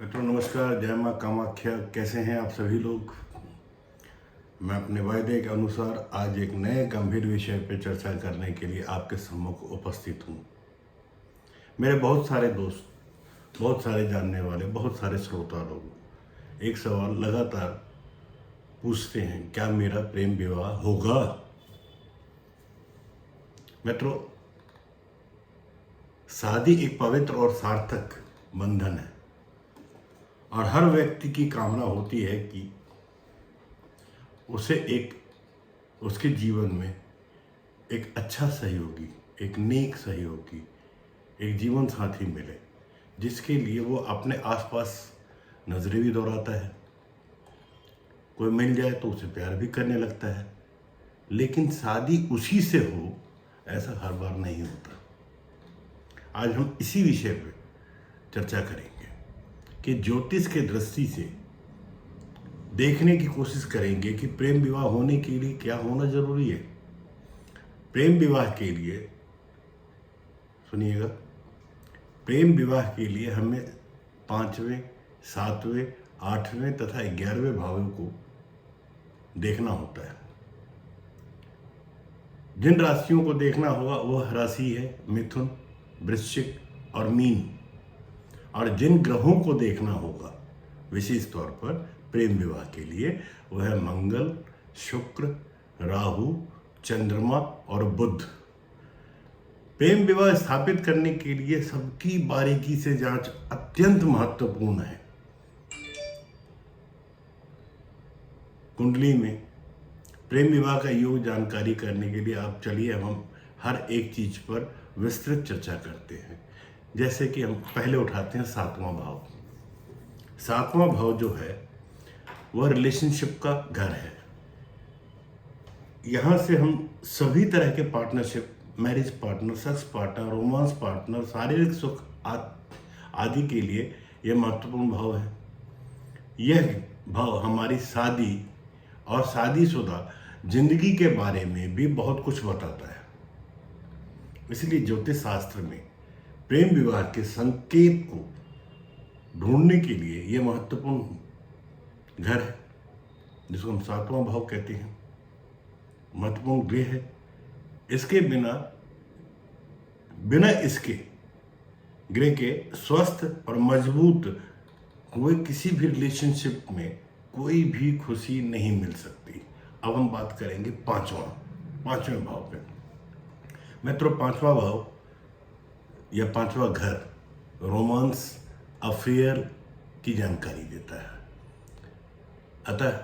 मित्रों नमस्कार, जय माँ कामाख्या। कैसे हैं आप सभी लोग। मैं अपने वायदे के अनुसार आज एक नए गंभीर विषय पर चर्चा करने के लिए आपके सम्मुख उपस्थित हूँ। मेरे बहुत सारे दोस्त, बहुत सारे जानने वाले, बहुत सारे श्रोता लोग एक सवाल लगातार पूछते हैं, क्या मेरा प्रेम विवाह होगा। मित्रों, शादी एक पवित्र और सार्थक बंधन है और हर व्यक्ति की कामना होती है कि उसे उसके जीवन में एक अच्छा सहयोगी, एक नेक सहयोगी, एक जीवन साथी मिले, जिसके लिए वो अपने आसपास नजरें भी दौड़ाता है। कोई मिल जाए तो उसे प्यार भी करने लगता है, लेकिन शादी उसी से हो ऐसा हर बार नहीं होता। आज हम इसी विषय पर चर्चा करेंगे कि ज्योतिष के दृष्टि से देखने की कोशिश करेंगे कि प्रेम विवाह होने के लिए क्या होना जरूरी है। प्रेम विवाह के लिए सुनिएगा, प्रेम विवाह के लिए हमें 5वें, 7वें, 8वें तथा 11वें भावों को देखना होता है। जिन राशियों को देखना होगा वह राशि है मिथुन, वृश्चिक और मीन। और जिन ग्रहों को देखना होगा विशेष तौर पर प्रेम विवाह के लिए वह है मंगल, शुक्र, राहु, चंद्रमा और बुध। प्रेम विवाह स्थापित करने के लिए सबकी बारीकी से जांच अत्यंत महत्वपूर्ण है। कुंडली में प्रेम विवाह का योग जानकारी करने के लिए आप चलिए हम हर एक चीज पर विस्तृत चर्चा करते हैं। जैसे कि हम पहले उठाते हैं 7वां भाव। 7वां भाव जो है वह रिलेशनशिप का घर है। यहाँ से हम सभी तरह के partnership, marriage partner, sex partner, romance partner, शारीरिक सुख आदि के लिए यह महत्वपूर्ण भाव है। यह भाव हमारी शादी और शादीशुदा जिंदगी के बारे में भी बहुत कुछ बताता है। इसलिए ज्योतिष शास्त्र में प्रेम विवाह के संकेत को ढूंढने के लिए यह महत्वपूर्ण घर है, जिसको हम 7वां भाव कहते हैं, महत्वपूर्ण गृह है। इसके बिना इसके गृह के स्वस्थ और मजबूत हुए किसी भी रिलेशनशिप में कोई भी खुशी नहीं मिल सकती। अब हम बात करेंगे 5वें भाव पे। मित्रों, 5वां भाव या 5वां घर रोमांस, अफेयर की जानकारी देता है। अतः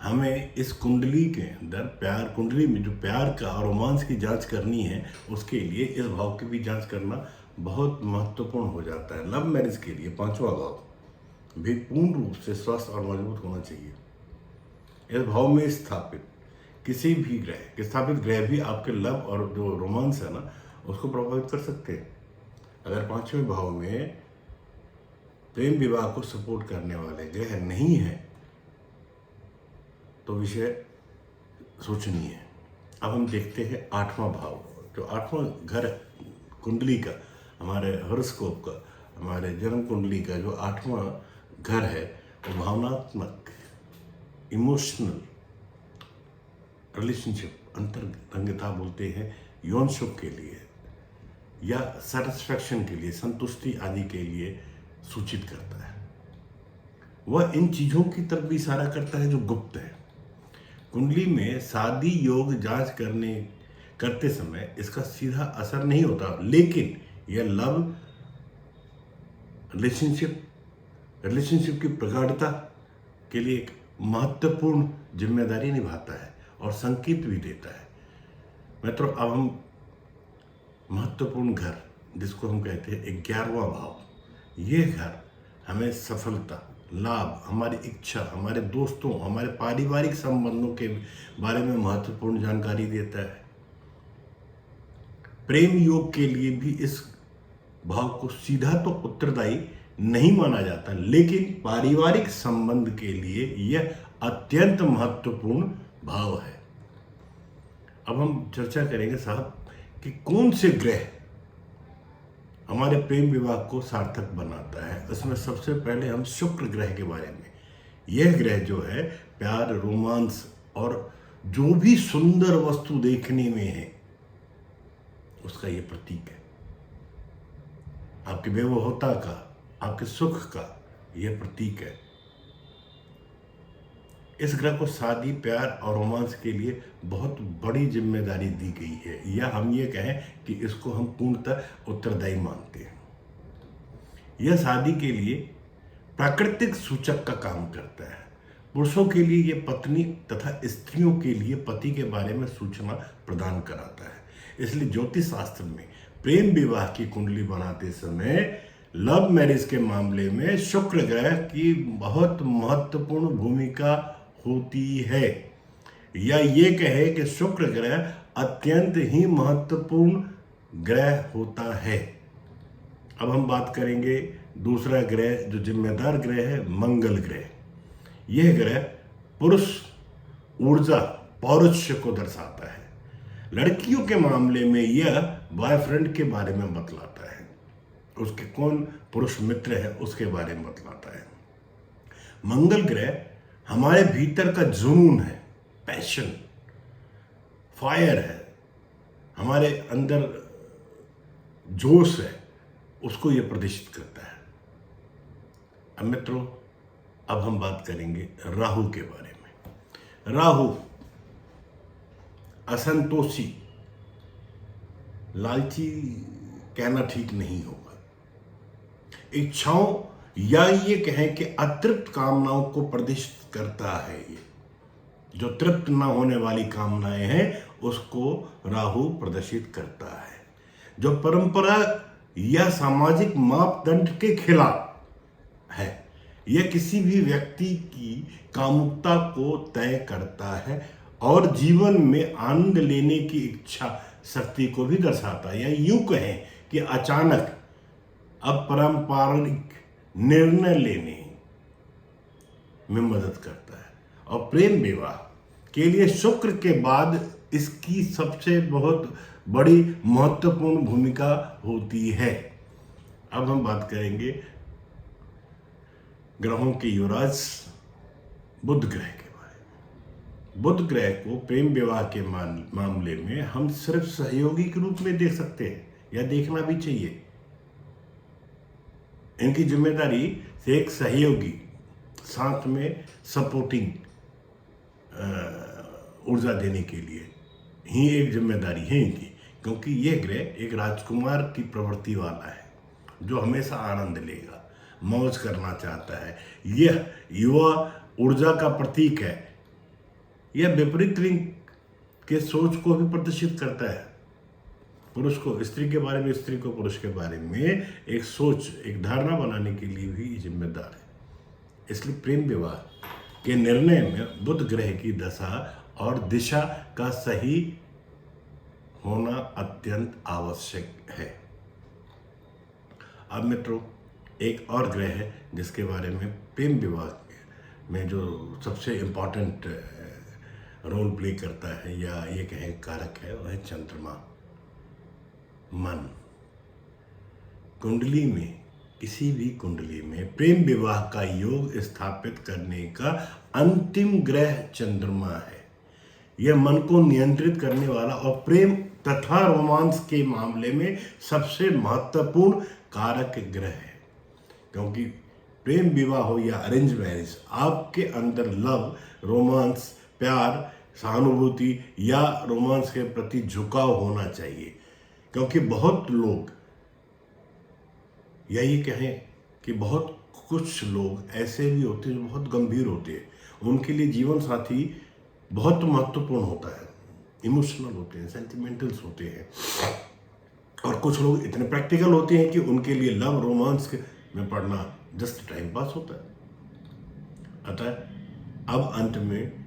हमें इस कुंडली के अंदर कुंडली में जो प्यार का और रोमांस की जांच करनी है, उसके लिए इस भाव की भी जांच करना बहुत महत्वपूर्ण हो जाता है। लव मैरिज के लिए 5वां भाव भी पूर्ण रूप से स्वस्थ और मजबूत होना चाहिए। इस भाव में स्थापित किसी भी ग्रह भी आपके लव और जो रोमांस है ना, उसको प्रभावित कर सकते हैं। अगर 5वें भाव में प्रेम विवाह को सपोर्ट करने वाले ग्रह नहीं है तो विषय सोचनीय है। अब हम देखते हैं 8वां भाव। जो 8वां घर कुंडली का, हमारे हॉरोस्कोप का, हमारे जन्म कुंडली का जो 8वां घर है वो भावनात्मक, इमोशनल रिलेशनशिप, अंतरंगिता बोलते हैं, यौन सुख के लिए या सेटिस्फैक्शन के लिए, संतुष्टि आदि के लिए सूचित करता है। वह इन चीजों की तरफ भी इशारा करता है जो गुप्त है। कुंडली में शादी योग जांच करते समय इसका सीधा असर नहीं होता, लेकिन यह लव रिलेशनशिप की प्रगाढ़ता के लिए एक महत्वपूर्ण जिम्मेदारी निभाता है और संकेत भी देता है। मित्रों, अब हम महत्वपूर्ण घर, जिसको हम कहते हैं 11वां भाव, ये घर हमें सफलता, लाभ, हमारी इच्छा, हमारे दोस्तों, हमारे पारिवारिक संबंधों के बारे में महत्वपूर्ण जानकारी देता है। प्रेम योग के लिए भी इस भाव को सीधा तो उत्तरदायी नहीं माना जाता, लेकिन पारिवारिक संबंध के लिए यह अत्यंत महत्वपूर्ण भाव है। अब हम चर्चा करेंगे साहब कि कौन से ग्रह हमारे प्रेम विवाह को सार्थक बनाता है। उसमें सबसे पहले हम शुक्र ग्रह के बारे में, यह ग्रह जो है प्यार, रोमांस और जो भी सुंदर वस्तु देखने में है उसका ये प्रतीक है। आपकी बेवहोता का, आपके सुख का यह प्रतीक है। इस ग्रह को शादी, प्यार और रोमांस के लिए बहुत बड़ी जिम्मेदारी दी गई है, या हम ये कहें कि इसको हम पूर्णतः उत्तरदायी मानते हैं। यह शादी के लिए प्राकृतिक सूचक का काम करता है। पुरुषों के लिए यह पत्नी तथा स्त्रियों के लिए पति के बारे में सूचना प्रदान कराता है। इसलिए ज्योतिष शास्त्र में प्रेम विवाह की कुंडली बनाते समय लव मैरिज के मामले में शुक्र ग्रह की बहुत महत्वपूर्ण भूमिका होती है, या ये कहे कि शुक्र ग्रह अत्यंत ही महत्वपूर्ण ग्रह होता है। अब हम बात करेंगे दूसरा ग्रह जो जिम्मेदार ग्रह है, मंगल ग्रह। यह ग्रह पुरुष ऊर्जा, पौरुष को दर्शाता है। लड़कियों के मामले में यह बॉयफ्रेंड के बारे में बतलाता है, उसके कौन पुरुष मित्र है उसके बारे में बतलाता है। मंगल ग्रह हमारे भीतर का जुनून है, पैशन, फायर है, हमारे अंदर जोश है, उसको यह प्रदर्शित करता है। अब मित्रों, अब हम बात करेंगे राहु के बारे में। राहु असंतोषी, लालची कहना ठीक नहीं होगा, इच्छाओं या ये कहें कि अतृप्त कामनाओं को प्रदर्शित करता है। ये जो तृप्त न होने वाली कामनाएं हैं उसको राहु प्रदर्शित करता है। जो परंपरा या सामाजिक मापदंड के खिलाफ है, यह किसी भी व्यक्ति की कामुकता को तय करता है और जीवन में आनंद लेने की इच्छा शक्ति को भी दर्शाता है, या यूं कहें कि अचानक अपरंपरागत निर्णय लेने में मदद करता है। और प्रेम विवाह के लिए शुक्र के बाद इसकी सबसे बहुत बड़ी महत्वपूर्ण भूमिका होती है। अब हम बात करेंगे ग्रहों के युवराज बुध ग्रह के बारे में। बुध ग्रह को प्रेम विवाह के मामले में हम सिर्फ सहयोगी के रूप में देख सकते हैं, या देखना भी चाहिए। इनकी जिम्मेदारी से एक सहयोगी, साथ में सपोर्टिंग ऊर्जा देने के लिए ही एक जिम्मेदारी है इनकी, क्योंकि यह ग्रह एक राजकुमार की प्रवृत्ति वाला है जो हमेशा आनंद लेगा, मौज करना चाहता है। यह युवा ऊर्जा का प्रतीक है। यह विपरीत लिंग के सोच को भी प्रदर्शित करता है। पुरुष को स्त्री के बारे में, स्त्री को पुरुष के बारे में एक सोच, एक धारणा बनाने के लिए भी जिम्मेदार है। इसलिए प्रेम विवाह के निर्णय में बुध ग्रह की दशा और दिशा का सही होना अत्यंत आवश्यक है। अब मित्रों, एक और ग्रह है जिसके बारे में प्रेम विवाह में जो सबसे इम्पोर्टेंट रोल प्ले करता है, या ये कहें कारक है, वह है चंद्रमा, मन। कुंडली में, किसी भी कुंडली में प्रेम विवाह का योग स्थापित करने का अंतिम ग्रह चंद्रमा है। यह मन को नियंत्रित करने वाला और प्रेम तथा रोमांस के मामले में सबसे महत्वपूर्ण कारक ग्रह है, क्योंकि प्रेम विवाह हो या अरेंज मैरिज, आपके अंदर लव, रोमांस, प्यार, सहानुभूति या रोमांस के प्रति झुकाव होना चाहिए। क्योंकि बहुत लोग, या ये कहें कि बहुत कुछ लोग ऐसे भी होते हैं जो बहुत गंभीर होते हैं, उनके लिए जीवन साथी बहुत महत्वपूर्ण होता है, इमोशनल होते हैं, सेंटिमेंटल्स होते हैं। और कुछ लोग इतने प्रैक्टिकल होते हैं कि उनके लिए लव रोमांस में पढ़ना जस्ट टाइम पास होता है। अतः अब अंत में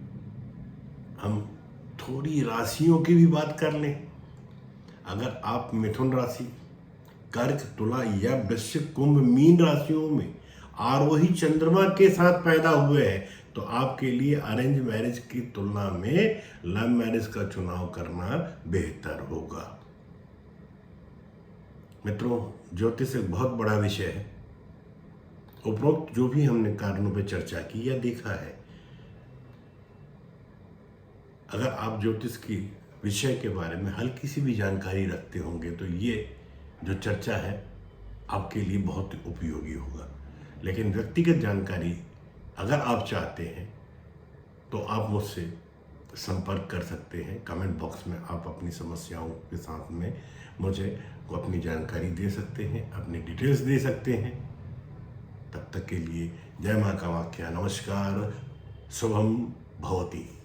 हम थोड़ी राशियों की भी बात कर लें। अगर आप मिथुन राशि, कर्क, तुला या वृश्चिक, कुंभ, मीन राशियों में आरोही चंद्रमा के साथ पैदा हुए हैं, तो आपके लिए अरेंज मैरिज की तुलना में लव मैरिज का चुनाव करना बेहतर होगा। मित्रों, ज्योतिष एक बहुत बड़ा विषय है। उपरोक्त जो भी हमने कारणों पर चर्चा की या देखा है, अगर आप ज्योतिष की विषय के बारे में हल्की सी भी जानकारी रखते होंगे तो ये जो चर्चा है आपके लिए बहुत उपयोगी होगा। लेकिन व्यक्तिगत जानकारी अगर आप चाहते हैं तो आप मुझसे संपर्क कर सकते हैं। कमेंट बॉक्स में आप अपनी समस्याओं के साथ में मुझे अपनी जानकारी दे सकते हैं, अपनी डिटेल्स दे सकते हैं। तब तक के लिए जय मां कामाख्या, नमस्कार, शुभम भवती।